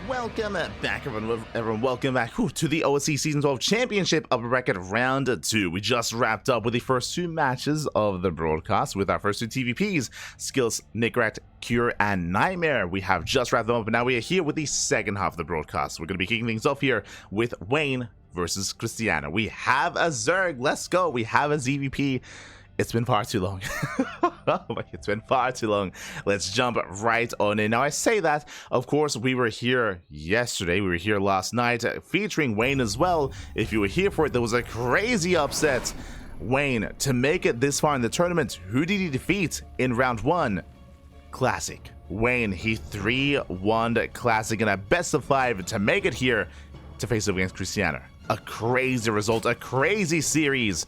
welcome back everyone, welcome back to the OSC Season 12 Championship Upper Bracket Round 2. We just wrapped up with the first two matches of the broadcast with our first two TVPs, Skills, Nickrat, Cure, and Nightmare. We have just wrapped them up, and now we are here with the second half of the broadcast. We're going to be kicking things off here with Wayne versus Krystianer. We have a Zerg, let's go. We have a ZvP. It's been far too long. It's been far too long. Let's jump right on in. Now, I say that, of course, we were here yesterday. We were here last night, featuring Wayne as well. If you were here for it, there was a crazy upset. Wayne, to make it this far in the tournament, who did he defeat in round 1? Classic. Wayne, he 3-1 Classic in a best of 5 to make it here to face up against Krystianer. A crazy result, a crazy series,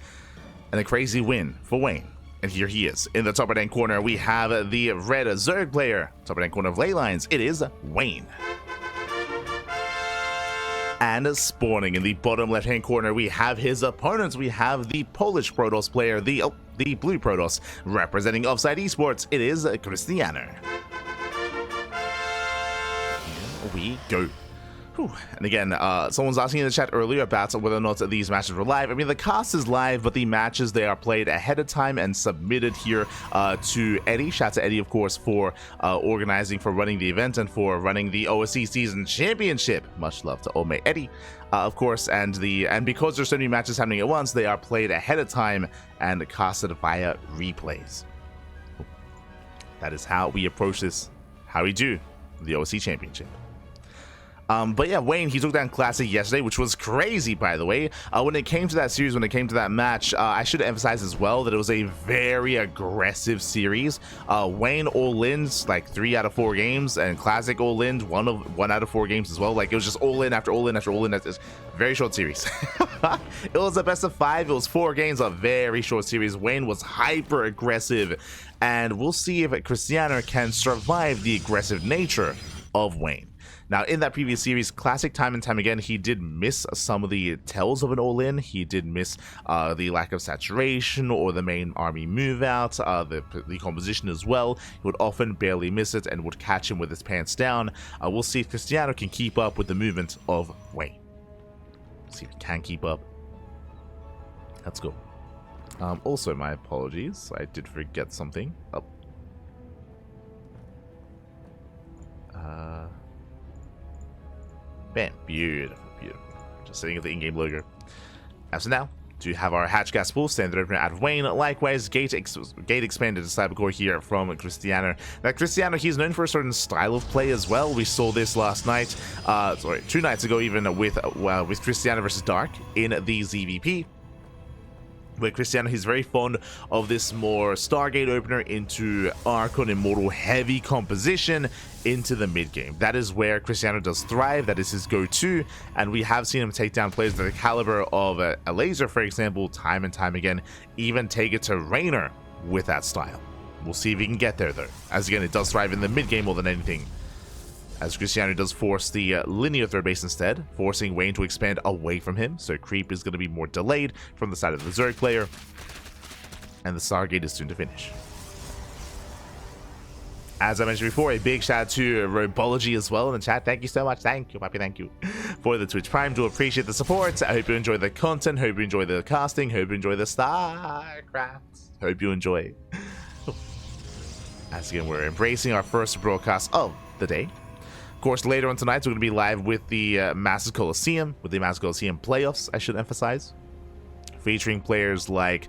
and a crazy win for Wayne. And here he is. In the top right hand corner, we have the red Zerg player. Top right hand corner of ley lines, it is Wayne. And spawning in the bottom left hand corner, we have his opponents. We have the Polish Protoss player, the blue Protoss, representing Offside Esports, it is Krystianer. Here we go. Whew. And again, someone's asking in the chat earlier about whether or not these matches were live. I mean, the cast is live, but the matches, they are played ahead of time and submitted here to Eddie. Shout out to Eddie, of course, for organizing, for running the event, and for running the OSC Season Championship. Much love to old mate Eddie, of course. And because there's so many matches happening at once, they are played ahead of time and casted via replays. That is how we approach this, how we do the OSC Championship. But yeah, Wayne, he took down Classic yesterday, which was crazy, by the way. When it came to that series, when it came to that match, I should emphasize as well that it was a very aggressive series. Wayne all-ins like 3 out of 4 games, and Classic all-in 1 out of 4 games as well. Like, it was just all-in after all-in after all-in. It's a very short series. It was a best of 5. It was 4 games, a very short series. Wayne was hyper aggressive, and we'll see if Krystianer can survive the aggressive nature of Wayne. Now, in that previous series, Classic, time and time again, he did miss some of the tells of an all-in. He did miss the lack of saturation or the main army move out, the composition as well. He would often barely miss it and would catch him with his pants down. We'll see if Krystianer can keep up with the movement of Wayne. See if he can keep up. Let's go. Also, my apologies. I did forget something. Bam. Beautiful, beautiful. Just setting up the in-game logo. As of now, do have our hatch gas pool, standard opener out of Wayne. Likewise, gate expanded to Cybercore here from Krystianer. Now, Krystianer, he's known for a certain style of play as well. We saw this last night, 2 nights ago even, with Krystianer versus Dark in the ZvP. Where Krystianer, he's very fond of this more Stargate opener into Archon Immortal heavy composition into the mid game. That is where Krystianer does thrive. That is his go-to, and we have seen him take down players of the caliber of a Laser, for example, time and time again. Even take it to Raynor with that style. We'll see if he can get there though, as again, it does thrive in the mid game more than anything, as Krystianer does force the linear third base instead, forcing Wayne to expand away from him, so creep is going to be more delayed from the side of the Zerg player, and the Stargate is soon to finish. As I mentioned before, a big shout out to Robology as well in the chat. Thank you so much. Thank you, Papi. Thank you for the Twitch Prime. Do appreciate the support. I hope you enjoy the content. Hope you enjoy the casting. Hope you enjoy the StarCraft. Hope you enjoy. As again, we're embracing our first broadcast of the day. Of course, later on tonight, we're going to be live with the Masters Coliseum, with the Masters Coliseum playoffs, I should emphasize, featuring players like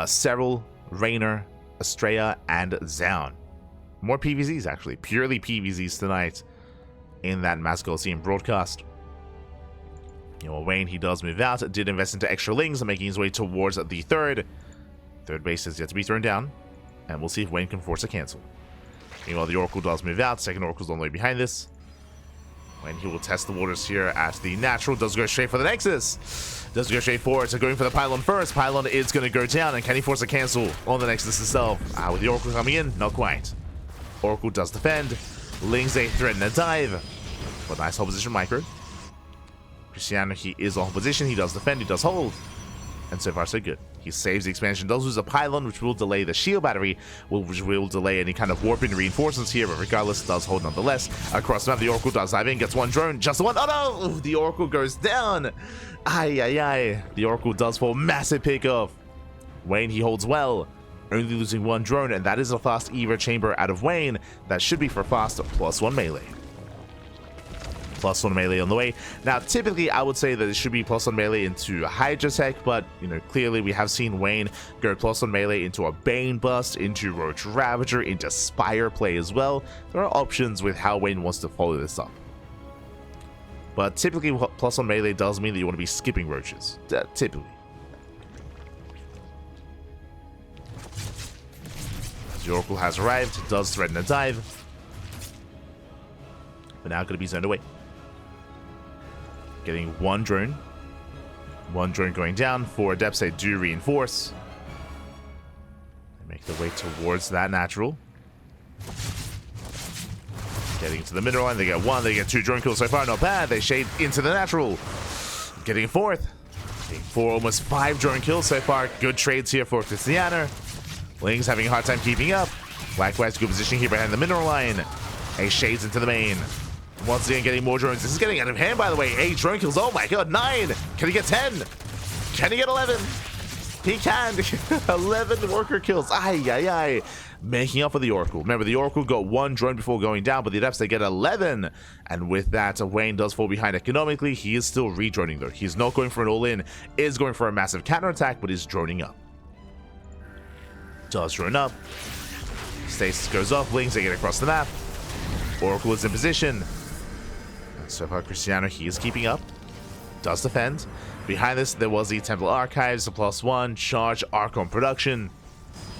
Cyril, Raynor, Estrella, and Zaun. More PvZs, actually, purely PvZs tonight in that Masters Coliseum broadcast. You know, Wayne, he does move out, did invest into extra lings, making his way towards the third base is yet to be thrown down, and we'll see if Wayne can force a cancel. Meanwhile, the Oracle does move out, second Oracle's on the way behind this. When he will test the waters here at the natural, does go straight for the Nexus. Does go straight forward, so going for the pylon first. Pylon is going to go down, and can he force a cancel on the Nexus itself? With the Oracle coming in, not quite. Oracle does defend. Lings, they threaten a dive. But nice hold position micro. Krystianer, he is on position, he does defend, he does hold. And so far, so good. He saves the expansion, does lose a pylon, which will delay the shield battery, which will delay any kind of warping reinforcements here, but regardless, does hold nonetheless. Across the map, the Oracle does dive in, gets one drone, just the one. Oh no! The Oracle goes down! Ay, ay, ay. The Oracle does fall. Massive pickoff. Wayne, he holds well, only losing one drone, and that is a fast Eva chamber out of Wayne. That should be for fast +1 melee. +1 melee on the way. Now, typically, I would say that it should be +1 melee into Hydra Tech, but, you know, clearly we have seen Wayne go +1 melee into a Bane Bust, into Roach Ravager, into Spire play as well. There are options with how Wayne wants to follow this up. But typically, +1 melee does mean that you want to be skipping Roaches. Typically. The Oracle has arrived, does threaten a dive. But now going to be zoned away. Getting one drone. One drone going down. 4 Adepts, they do reinforce. They make their way towards that natural. Getting to the middle line, they get 1, they get 2 drone kills so far, not bad. They shade into the natural. Getting a 4th. Getting 4, almost 5 drone kills so far. Good trades here for Krystianer. Ling's having a hard time keeping up. Black-White's good position here behind the mineral line. A shades into the main. Once again, getting more drones. This is getting out of hand, by the way. 8 drone kills. Oh my god, 9. Can he get 10? Can he get 11? He can. 11 worker kills. Ay, ay, ay. Making up for the Oracle. Remember, the Oracle got 1 drone before going down, but the Adepts, they get 11. And with that, Wayne does fall behind economically. He is still re-droning, though. He's not going for an all-in. Is going for a massive counterattack, but is droning up. Does drone up. Stasis goes off. Lings, they get across the map. Oracle is in position. So far, Krystianer, he is keeping up. Does defend. Behind this, there was the Temple Archives, a +1, charge, Archon production.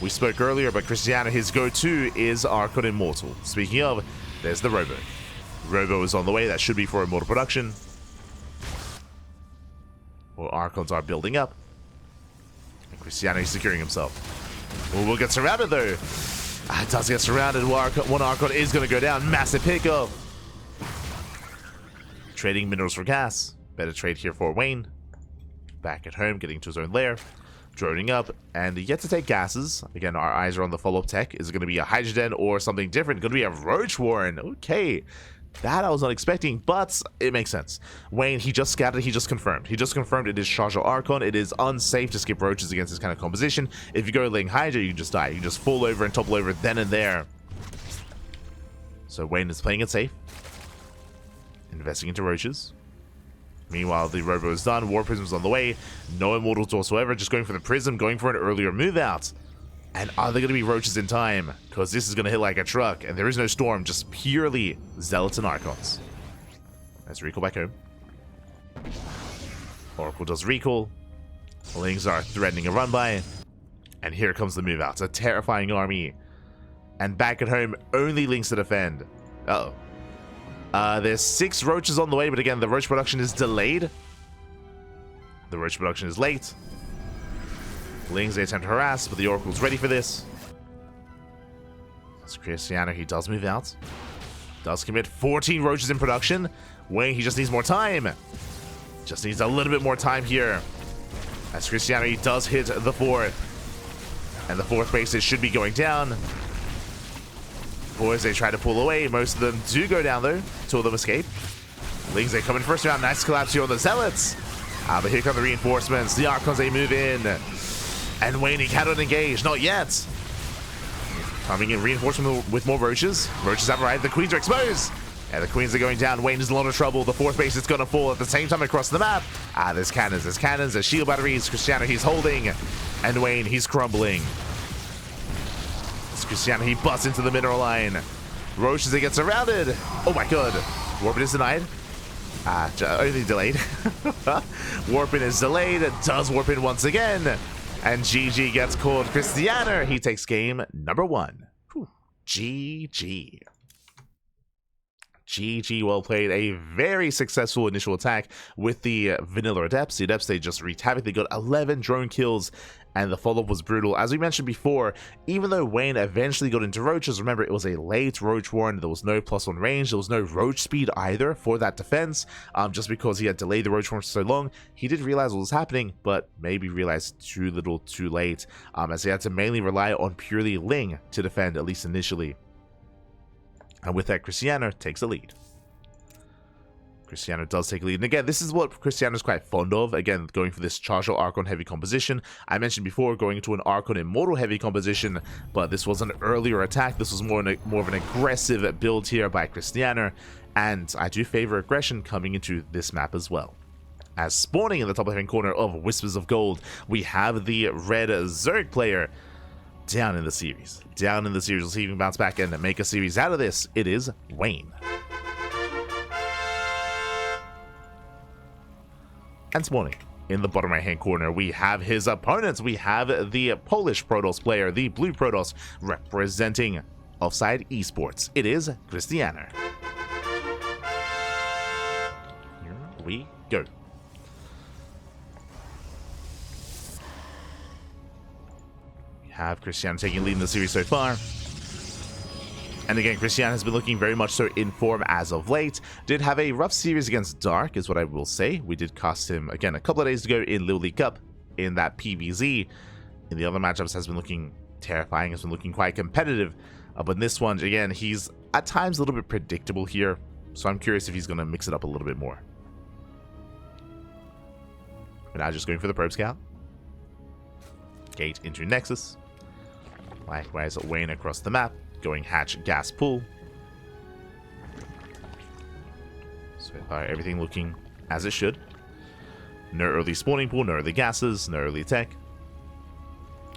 We spoke earlier, but Krystianer, his go-to is Archon Immortal. Speaking of, there's the Robo. Robo is on the way. That should be for Immortal production. Well, Archons are building up. And Krystianer is securing himself. Well, we'll get surrounded, though. It does get surrounded. One Archon is going to go down. Massive pickup. Trading minerals for gas. Better trade here for Wayne. Back at home, getting to his own lair. Droning up, and yet to take gases. Again, our eyes are on the follow-up tech. Is it going to be a Hydrogen or something different? Going to be a Roach Warren. Okay. That I was not expecting, but it makes sense. Wayne, he just scattered, he just confirmed. He just confirmed it is Charge Archon. It is unsafe to skip Roaches against this kind of composition. If you go Ling Hydra, you just die. You just fall over and topple over then and there. So Wayne is playing it safe. Investing into Roaches. Meanwhile, the Robo is done. War Prism's on the way. No Immortals whatsoever. Just going for the Prism, going for an earlier move out. And are there going to be Roaches in time? Because this is going to hit like a truck. And there is no Storm, just purely Zealots and Archons. Let's recall back home. Oracle does recall. Lings are threatening a run by. And here comes the move out. A terrifying army. And back at home, only Lings to defend. Uh-oh. There's 6 Roaches on the way, but again, the Roach production is delayed. The Roach production is late. Lings, they attempt to harass, but the Oracle's ready for this. That's Krystianer, he does move out. Does commit 14 Roaches in production. Wayne, he just needs more time. Just needs a little bit more time here. As Krystianer, he does hit the 4th. And the 4th base should be going down. Boys, they try to pull away. Most of them do go down, though. 2 of them escape. Lings, they come in first round. Nice collapse here on the Zealots. But here come the reinforcements. The Archons, they move in. And Wayne, he cannot engage. Not yet. Coming in reinforcement with more Roaches. Roaches have arrived. The Queens are exposed. And the Queens are going down. Wayne is in a lot of trouble. The 4th base is going to fall at the same time across the map. There's cannons. There's shield batteries. Krystianer, he's holding. And Wayne, he's crumbling. Krystianer, he busts into the mineral line. Roaches, they get surrounded. Oh my god. Warping is denied. Only delayed. Warping is delayed. It does warp in once again. And GG gets called. Krystianer, he takes game number 1. Whew. GG. GG, well played. A very successful initial attack with the vanilla Adepts. The Adepts, they just wreaked havoc. They got 11 drone kills, and the follow-up was brutal. As we mentioned before, even though Wayne eventually got into roaches, remember, it was a late roach warren. There was no +1 range. There was no roach speed either for that defense. Just because he had delayed the roach warren for so long, he did realize what was happening, but maybe realized too little too late, as he had to mainly rely on purely Ling to defend, at least initially. And with that, Krystianer takes the lead. Krystianer does take a lead. And again, this is what Krystianer is quite fond of. Again, going for this Charge Archon heavy composition. I mentioned before going into an Archon Immortal heavy composition, but this was an earlier attack. This was more of an aggressive build here by Krystianer. And I do favor aggression coming into this map as well. As spawning in the top left-hand corner of Whispers of Gold, we have the red Zerg player down in the series. Down in the series. We'll see if he can bounce back and make a series out of this. It is Wayne. And spawning in the bottom right-hand corner, we have his opponents. We have the Polish Protoss player, the blue Protoss, representing Offside Esports. It is Krystianer. Here we go. Have Krystianer taking lead in the series so far. And again, Krystianer has been looking very much so in form as of late. Did have a rough series against Dark, is what I will say. We did cast him, again, a couple of days ago in Little League Cup in that PvZ. In the other matchups, has been looking terrifying, has been looking quite competitive. But in this one, again, he's at times a little bit predictable here. So I'm curious if he's going to mix it up a little bit more. We're now just going for the Probe Scout. Gate into Nexus. Likewise, Wayne across the map, going hatch, gas, pool. So far, everything looking as it should. No early spawning pool, no early gases, no early tech.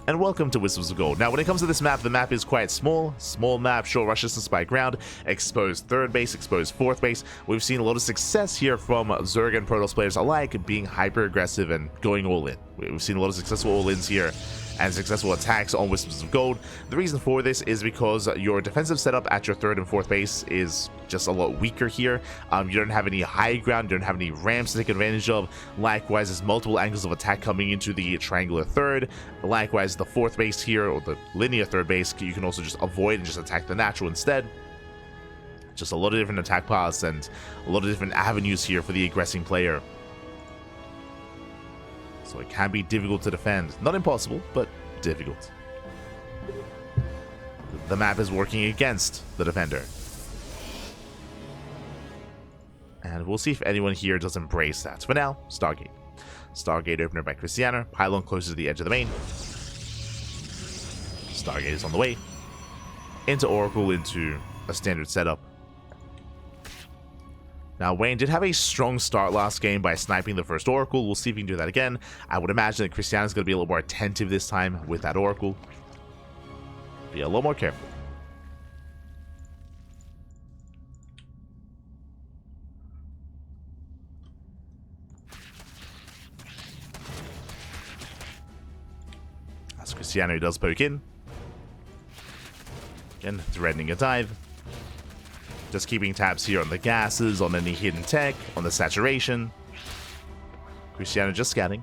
And welcome to Whispers of Gold. Now, when it comes to this map, the map is quite small. Small map, short rushes to spike ground, exposed third base, exposed fourth base. We've seen a lot of success here from Zerg and Protoss players alike, being hyper aggressive and going all in. We've seen a lot of successful all-ins here and successful attacks on Whispers of Gold. The reason for this is because your defensive setup at your third and fourth base is just a lot weaker here. You don't have any high ground, you don't have any ramps to take advantage of. Likewise, there's multiple angles of attack coming into the triangular third. Likewise, the fourth base here, or the linear third base, you can also just avoid and just attack the natural instead. Just a lot of different attack paths and a lot of different avenues here for the aggressing player. So it can be difficult to defend. Not impossible, but difficult. The map is working against the defender. And we'll see if anyone here does embrace that. For now, Stargate. Stargate opener by Krystianer. Pylon closer to the edge of the main. Stargate is on the way. Into Oracle, into a standard setup. Now, Wayne did have a strong start last game by sniping the first Oracle. We'll see if he can do that again. I would imagine that Krystianer is going to be a little more attentive this time with that Oracle. Be a little more careful. As Krystianer does poke in. Again, threatening a dive. Just keeping tabs here on the gases, on any hidden tech, on the saturation. Krystianer just scanning.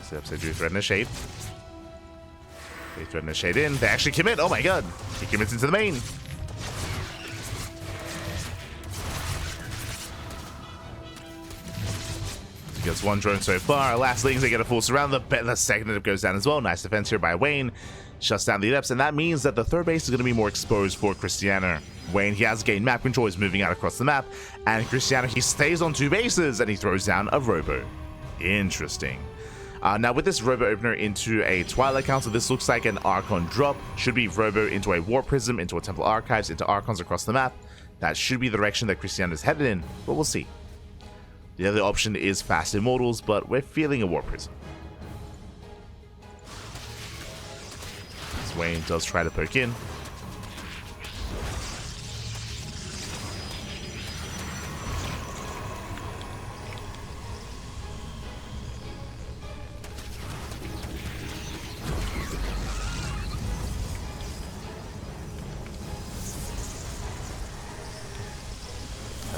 Steps into threaten a shade. They threaten a shade in. They actually commit. Oh my god. He commits into the main. He gets one drone so far. Last Lings, they get a full surround. The second Adep goes down as well. Nice defense here by Wayne. Shuts down the Adepts. And that means that the third base is going to be more exposed for Krystianer. Wayne, he has gained map control. He's moving out across the map. And Krystianer, he stays on two bases. And he throws down a Robo. Interesting. Now with this Robo opener into a Twilight Council, this looks like an Archon drop. Should be Robo into a War Prism, into a Temple Archives, into Archons across the map. That should be the direction that Krystianer is headed in, but we'll see. The other option is Fast Immortals, but we're feeling a War Prism. As Wayne does try to poke in.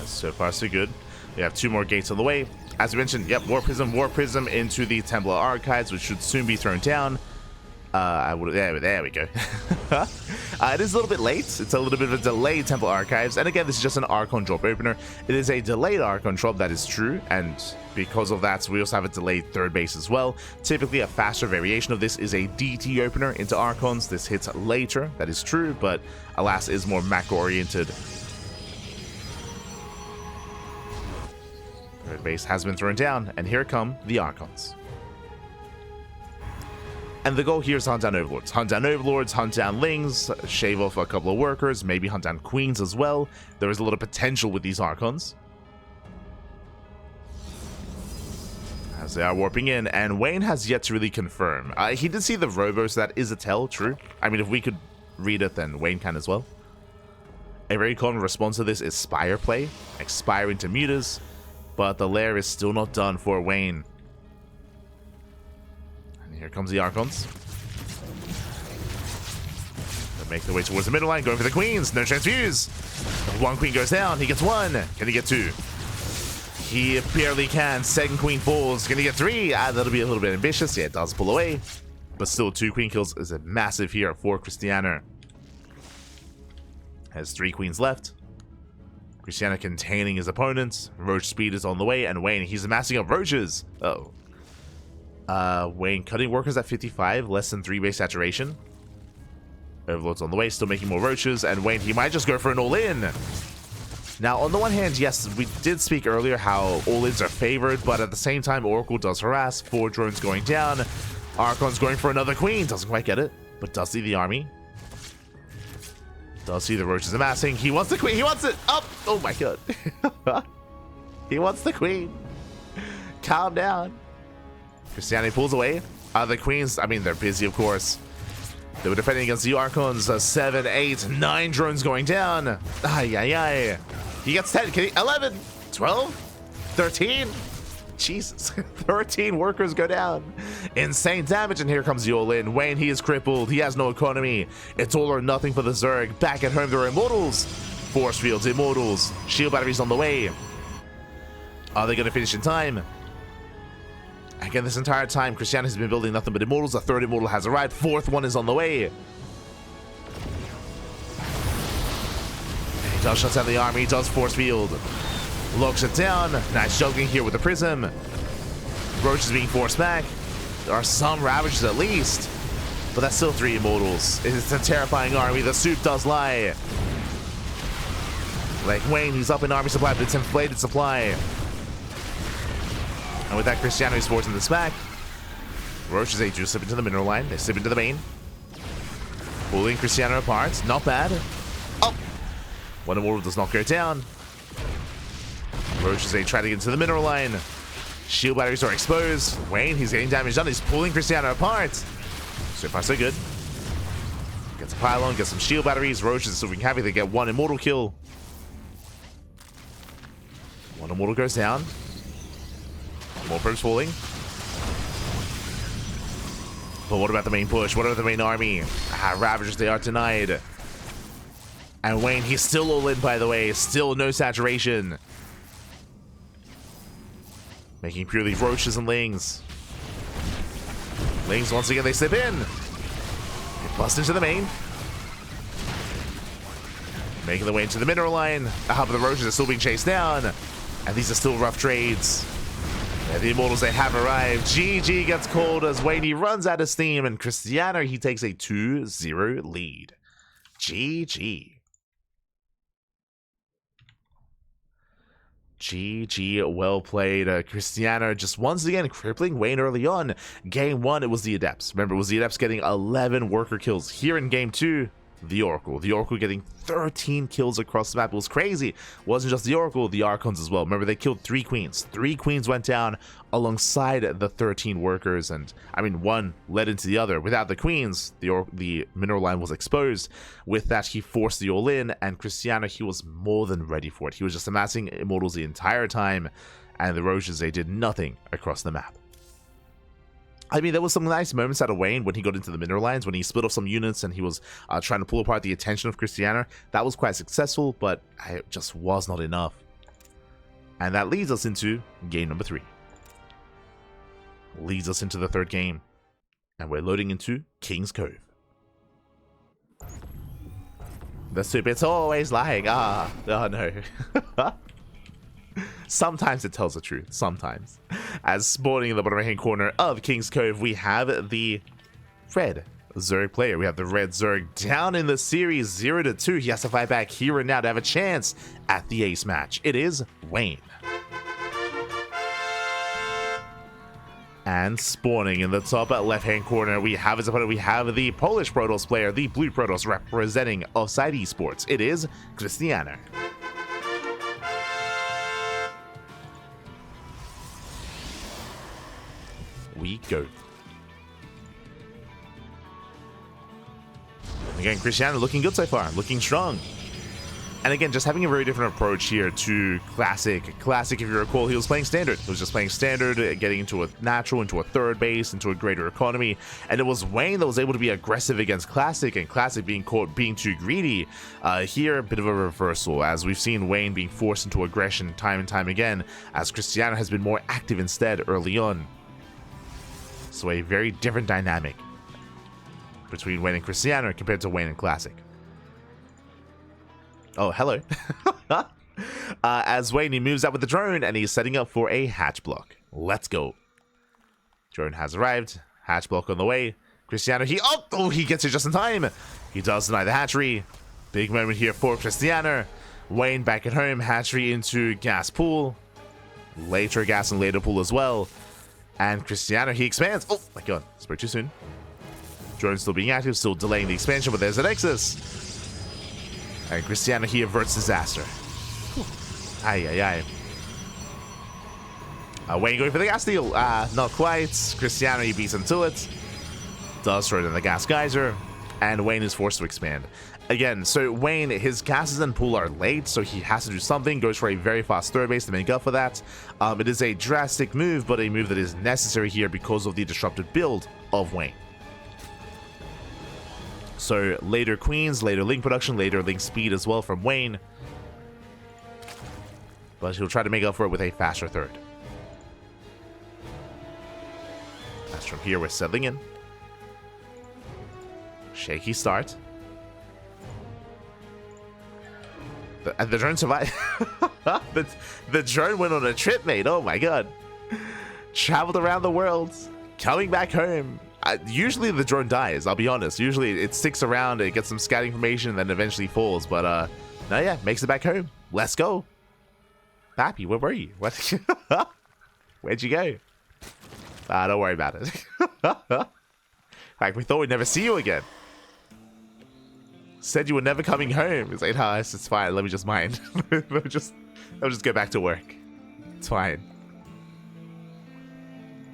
So far, so good. We have 2 more gates on the way. As we mentioned, yep, War Prism into the Templar Archives, which should soon be thrown down. There we go. It is a little bit late. It's a little bit of a delayed Temple Archives. And again, this is just an Archon drop opener. It is a delayed Archon drop, that is true. And because of that, we also have a delayed third base as well. Typically, a faster variation of this is a DT opener into Archons. This hits later, that is true. But alas, it is more macro-oriented. Third base has been thrown down. And here come the Archons. And the goal here is hunt down Overlords. Hunt down Overlords, hunt down Lings, shave off a couple of workers, maybe hunt down Queens as well. There is a lot of potential with these Archons. As they are warping in, and Wayne has yet to really confirm. He did see the Robo, so that is a tell, true. I mean, if we could read it, then Wayne can as well. A very common response to this is Spire play, Expire into Mutas, but the lair is still not done for Wayne. Here comes the Archons. They make their way towards the middle line, going for the Queens. No transfuse. One Queen goes down. He gets 1. Can he get 2? He barely can. Second Queen falls. Can he get 3? That'll be a little bit ambitious. Yeah, it does pull away. But still, 2 Queen kills is a massive here for Krystianer. Has 3 Queens left. Krystianer containing his opponents. Roach speed is on the way. And Wayne, he's amassing up Roaches. Uh-oh. Wayne cutting workers at 55, less than 3 base saturation. Overlord's on the way, still making more Roaches, and Wayne, he might just go for an all-in. Now, on the one hand, yes, we did speak earlier how all-ins are favored, but at the same time, Oracle does harass, 4 drones going down. Archon's going for another Queen, doesn't quite get it, but does see the army. Does see the Roaches amassing. He wants the Queen, he wants it! Up! Oh my god. He wants the Queen. Calm down. Krystianer pulls away. The Queens, I mean, they're busy, of course. They were defending against the Archons. 7, 8, 9 drones going down. Ay. He gets 10. Can he? 11, 12, 13. Jesus. 13 workers go down. Insane damage, and here comes the all-in. Wayne, he is crippled. He has no economy. It's all or nothing for the Zerg. Back at home, there are Immortals. Force Fields, Immortals. Shield batteries on the way. Are they going to finish in time? Again, this entire time, Krystianer has been building nothing but Immortals. A 3rd Immortal has arrived. 4th one is on the way. He does shut down the army. He does Force Field. Locks it down. Nice juggling here with the Prism. Roach is being forced back. There are some Ravages at least. But that's still 3 Immortals. It's a terrifying army. The soup does lie. Like Wayne, he's up in army supply, but it's inflated supply. And with that, Krystianer is forcing this back. Roaches A2 slip into the mineral line. They slip into the main. Pulling Krystianer apart. Not bad. Oh! One Immortal does not go down. Roaches A try to get into the mineral line. Shield batteries are exposed. Wayne, he's getting damage done. He's pulling Krystianer apart. So far, so good. Gets a pylon, gets some shield batteries. Roaches still wreaking havoc. They get 1 Immortal kill. 1 Immortal goes down. More probes falling. But what about the main push? What about the main army? Ravagers, they are denied. And Wayne, he's still all in, by the way. Still no saturation. Making purely Roaches and Lings. Lings, once again, they slip in. They bust into the main. Making their way into the mineral line. But the Roaches are still being chased down. And these are still rough trades. Yeah, the Immortals, they have arrived. GG gets called as Wayne, he runs out of steam, and Krystianer, he takes a 2-0 lead. GG. GG, well played. Krystianer just once again crippling Wayne early on. Game 1, it was the Adepts. Remember, it was the Adepts getting 11 worker kills. Here in Game 2, the Oracle. The Oracle getting 13 kills across the map. It was crazy. It wasn't just the Oracle, the Archons as well. Remember, they killed 3 Queens. 3 Queens went down alongside the 13 workers. And, I mean, one led into the other. Without the Queens, the mineral line was exposed. With that, he forced the all-in. And Krystianer, he was more than ready for it. He was just amassing Immortals the entire time. And the Roaches, they did nothing across the map. I mean, there was some nice moments out of Wayne when he got into the mineral lines, when he split off some units and he was trying to pull apart the attention of Krystianer. That was quite successful, but it just was not enough. And that leads us into game number 3. Leads us into the third game. And we're loading into King's Cove. The soup, it's always lying. Oh no. Sometimes it tells the truth. Sometimes. As spawning in the bottom right-hand corner of King's Cove, we have the red Zerg player. We have the red Zerg down in the series 0-2. He has to fight back here and now to have a chance at the ace match. It is Wayne. And spawning in the top left-hand corner, we have his opponent. We have the Polish Protoss player, the blue Protoss representing OSC Esports. It is Krystianer. We go. Again, Krystianer looking good so far, looking strong. And again, just having a very different approach here to Classic. Classic, if you recall, he was playing Standard. He was just playing Standard, getting into a natural, into a third base, into a greater economy. And it was Wayne that was able to be aggressive against Classic, and Classic being caught being too greedy. Here, a bit of a reversal, as we've seen Wayne being forced into aggression time and time again, as Krystianer has been more active instead early on. So a very different dynamic between Wayne and Krystianer compared to Wayne and Classic. Oh, hello. As Wayne, he moves out with the drone, and he's setting up for a hatch block. Let's go. Drone has arrived. Hatch block on the way. Krystianer, he gets it just in time. He does deny the hatchery. Big moment here for Krystianer. Wayne back at home. Hatchery into gas pool. Later gas and later pool as well. And Krystianer, he expands. Oh my god, spoke too soon. Drone still being active, still delaying the expansion, but there's an Nexus. And Krystianer, he averts disaster. Aye. Wayne going for the gas steal. Not quite. Krystianer, he beats him to it. Does throw it in the gas geyser. And Wayne is forced to expand. Again, so Wayne, his gases and pool are late, so he has to do something. Goes for a very fast third base to make up for that. It is a drastic move, but a move that is necessary here because of the disrupted build of Wayne. So later Queens, later Link production, later Link speed as well from Wayne. But he'll try to make up for it with a faster third. As from here, we're settling in. Shaky start. And the drone survived. the drone went on a trip, mate. Oh my god. Traveled around the world. Coming back home. Usually the drone dies, I'll be honest. Usually it sticks around, it gets some scat information, and then eventually falls. But no, yeah, makes it back home. Let's go. Pappy, where were you? What? Where'd you go? Don't worry about it. Like, we thought we'd never see you again. Said you were never coming home. It's like, oh, it's fine. Let me just mind. I'll just go back to work. It's fine.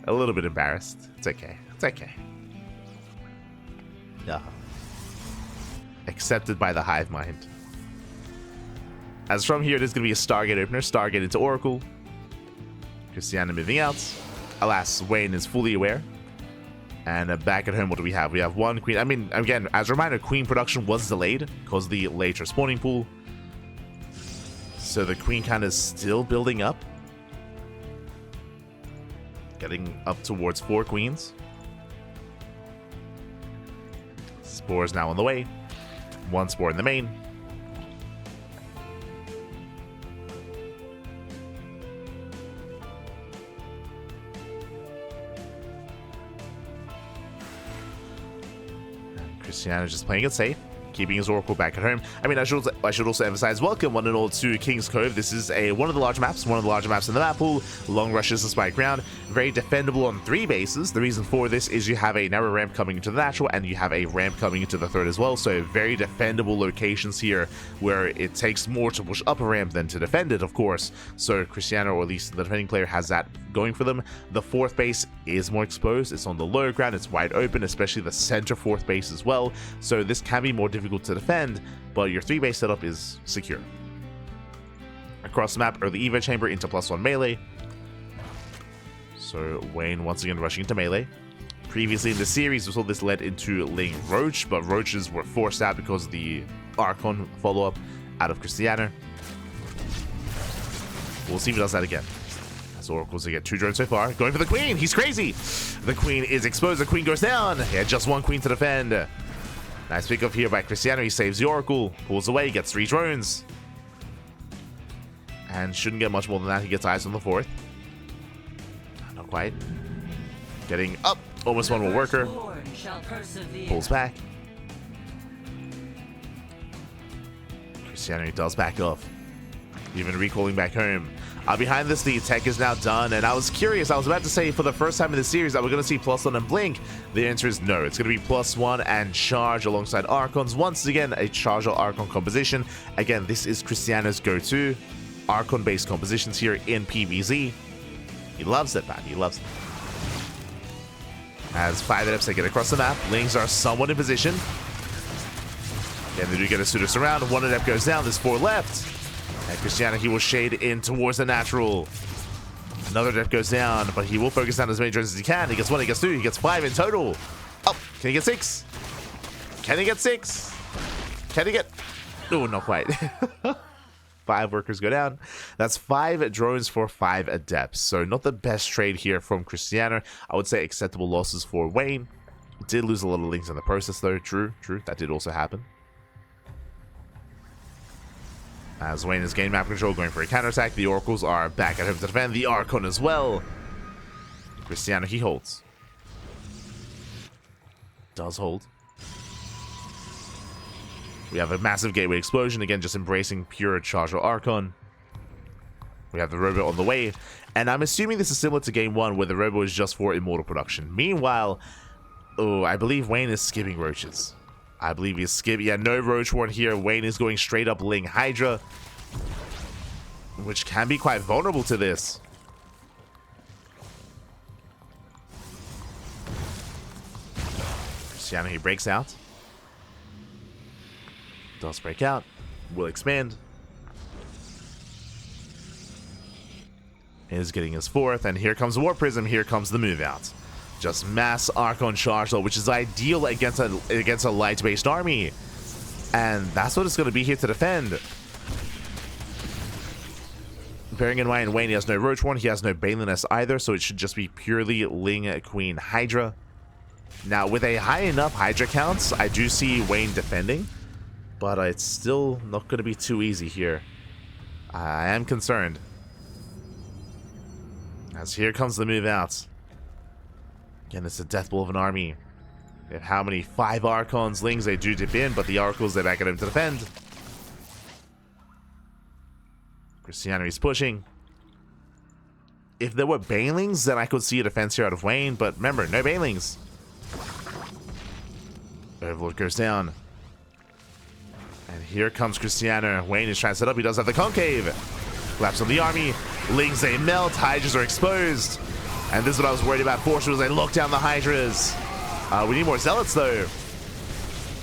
A little bit embarrassed. It's okay. It's okay. Yeah. Accepted by the hive mind. As from here, it is going to be a Stargate opener. Stargate into Oracle. Krystianer moving out. Alas, Wayne is fully aware. And back at home, what do we have? We have one Queen. I mean, again, as a reminder, Queen production was delayed because of the later spawning pool. So the Queen count is still building up. Getting up towards 4 Queens. Spores now on the way. 1 spore in the main. Krystianer just playing it safe, keeping his Oracle back at home. I mean, I should also emphasize, welcome one and all to King's Cove. This is one of the larger maps in the map pool. Long rushes despite ground, very defendable on 3 bases. The reason for this is you have a narrow ramp coming into the natural, and you have a ramp coming into the third as well. So very defendable locations here, where it takes more to push up a ramp than to defend it, of course. So Krystianer, or at least the defending player, has that going for them. The 4th base is more exposed. It's on the low ground. It's wide open, especially the center 4th base as well. So this can be more difficult to defend, but your 3 base setup is secure. Across the map, early Evo chamber into +1 melee. So Wayne once again rushing into melee. Previously in the series, we saw this led into Ling Roach, but Roaches were forced out because of the Archon follow-up out of Krystianer. We'll see if he does that again. As Oracles, they get 2 drones so far. Going for the queen. He's crazy. The queen is exposed. The queen goes down. He had just 1 queen to defend. Nice pick up here by Krystianer. He saves the Oracle. Pulls away. Gets 3 drones. And shouldn't get much more than that. He gets eyes on the 4th. Not quite. Getting up. Almost 1 more worker. Pulls back. Krystianer does back off. Even recalling back home. Behind this, the tech is now done, and I was curious. I was about to say for the first time in the series that we're going to see +1 and Blink. The answer is no. It's going to be +1 and Charge alongside Archons. Once again, a Charge or Archon composition. Again, this is Krystianer's go-to. Archon-based compositions here in PvZ. He loves it, man. He loves it. As 5 adepts, they get across the map. Lings are somewhat in position. Again, they do get a pseudo surround. 1 adept goes down. There's 4 left. And Krystianer, he will shade in towards the natural. Another adept goes down, but he will focus down as many drones as he can. He gets 1, he gets 2, he gets 5 in total. Oh, can he get 6? Can he get 6? Can he get... Oh, not quite. 5 workers go down. That's 5 drones for 5 adepts. So not the best trade here from Krystianer. I would say acceptable losses for Wayne. Did lose a lot of links in the process though. True. That did also happen. As Wayne is gaining map control, going for a counterattack. The Oracles are back at home to defend. The Archon as well. Krystianer, he holds. Does hold. We have a massive gateway explosion. Again, just embracing pure Charge or Archon. We have the Robo on the way. And I'm assuming this is similar to game 1, where the Robo is just for Immortal production. Meanwhile, I believe Wayne is skipping roaches. I believe he's skipping. Yeah, no Roach Warren here. Wayne is going straight up Ling Hydra, which can be quite vulnerable to this. Krystianer, he breaks out. Does break out. Will expand. Is getting his 4th, and here comes War Prism. Here comes the move out. Just mass Archon charge though, which is ideal against a light-based army, and that's what it's going to be here to defend. Bearing in mind, Wayne, he has no Roach Warren, he has no Baneliness either, so it should just be purely Ling Queen Hydra. Now, with a high enough Hydra counts, I do see Wayne defending, but it's still not going to be too easy here. I am concerned. As here comes the move out. Again, it's a death blow of an army. They have how many? 5 Archons, Lings, they do dip in, but the Oracles, they're back at him to defend. Krystianer is pushing. If there were Banelings, then I could see a defense here out of Wayne, but remember, no Banelings. Overlord goes down. And here comes Krystianer. Wayne is trying to set up. He does have the concave. Collapse on the army. Lings, they melt. Hydras are exposed. And this is what I was worried about. Forces, they lock down the Hydras. We need more Zealots, though.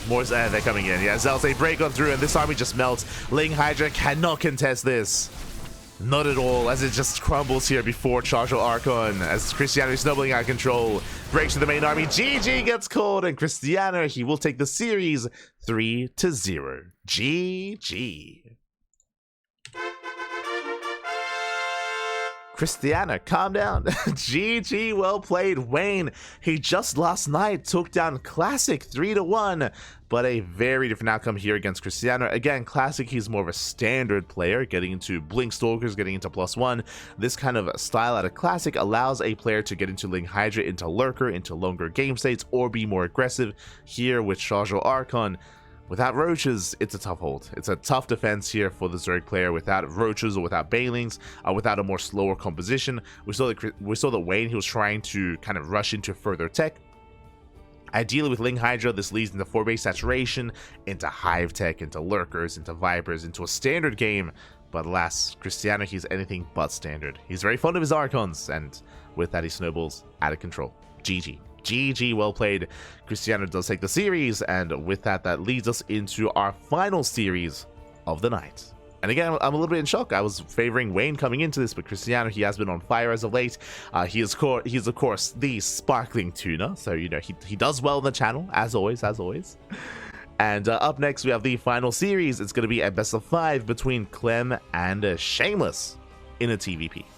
More, they're coming in. Yeah, Zealots, they break on through, and this army just melts. Ling Hydra cannot contest this. Not at all, as it just crumbles here before Charge Archon. As Krystianer is snowballing out of control. Breaks through the main army. GG gets called, and Krystianer, he will take the series 3-0. GG. Krystianer, calm down. GG, well played, Wayne. He just last night took down Classic 3-1, but a very different outcome here against Krystianer. Again, Classic, he's more of a standard player, getting into Blink Stalkers, getting into +1. This kind of style out of Classic allows a player to get into Ling Hydra, into Lurker, into longer game states, or be more aggressive. Here with Charge Archon, without Roaches, it's a tough hold. It's a tough defense here for the Zerg player without Roaches or without Banelings, without a more slower composition. We saw that Wayne, he was trying to kind of rush into further tech. Ideally with Ling Hydra, this leads into 4-base saturation, into Hive tech, into Lurkers, into Vipers, into a standard game. But alas, Krystianer, he's anything but standard. He's very fond of his Archons, and with that he snowballs out of control. GG. GG, well played. Krystianer does take the series, and with that, that leads us into our final series of the night. And again, I'm a little bit in shock. I was favoring Wayne coming into this, but Krystianer, he has been on fire as of late. He's of course the sparkling tuna, so you know he does well on the channel, as always. And up next, we have the final series. It's going to be a best of 5 between Clem and Shameless. in a TVP.